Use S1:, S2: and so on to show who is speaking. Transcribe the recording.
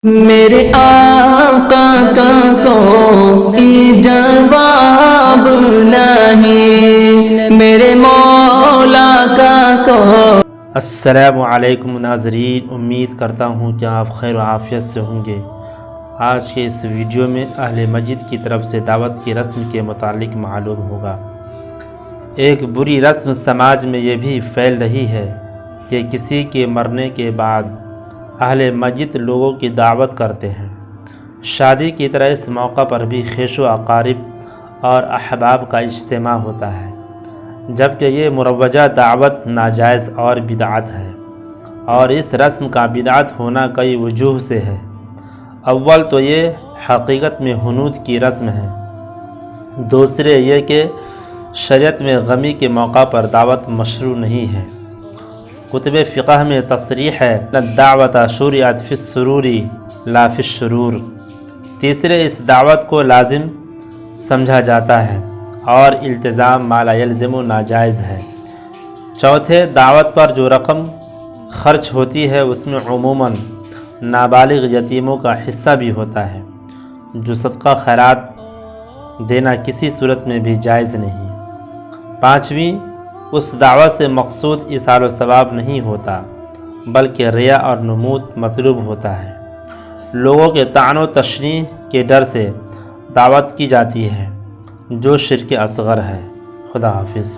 S1: میرے آقا کا کوئی جواب نہیں، میرے مولا کا
S2: السلام علیکم ناظرین، امید کرتا ہوں کہ آپ خیر و عافیت سے ہوں گے۔ آج کے اس ویڈیو میں اہل مسجد کی طرف سے دعوت کی رسم کے متعلق معلوم ہوگا۔ ایک بری رسم سماج میں یہ بھی پھیل رہی ہے کہ کسی کے مرنے کے بعد اہل مسجد لوگوں کی دعوت کرتے ہیں۔ شادی کی طرح اس موقع پر بھی خیش و اقارب اور احباب کا اجتماع ہوتا ہے، جبکہ یہ مروجہ دعوت ناجائز اور بدعت ہے، اور اس رسم کا بدعت ہونا کئی وجوہ سے ہے۔ اول تو یہ حقیقت میں حنوط کی رسم ہے، دوسرے یہ کہ شریعت میں غمی کے موقع پر دعوت مشروع نہیں ہے۔ کتب فقہ میں تصریح ہے الدعوت شرعت فی السرور لا فی الشرور۔ تیسرے اس دعوت کو لازم سمجھا جاتا ہے اور التزام ما لا یلزم ناجائز ہے۔ چوتھے دعوت پر جو رقم خرچ ہوتی ہے اس میں عموماً نابالغ یتیموں کا حصہ بھی ہوتا ہے، جو صدقہ خیرات دینا کسی صورت میں بھی جائز نہیں۔ پانچویں، اس دعوت سے مقصود ایصال و ثواب نہیں ہوتا بلکہ ریا اور نمود مطلوب ہوتا ہے۔ لوگوں کے طعن و تشنیع کے ڈر سے دعوت کی جاتی ہے، جو شرک اصغر ہے۔ خدا حافظ۔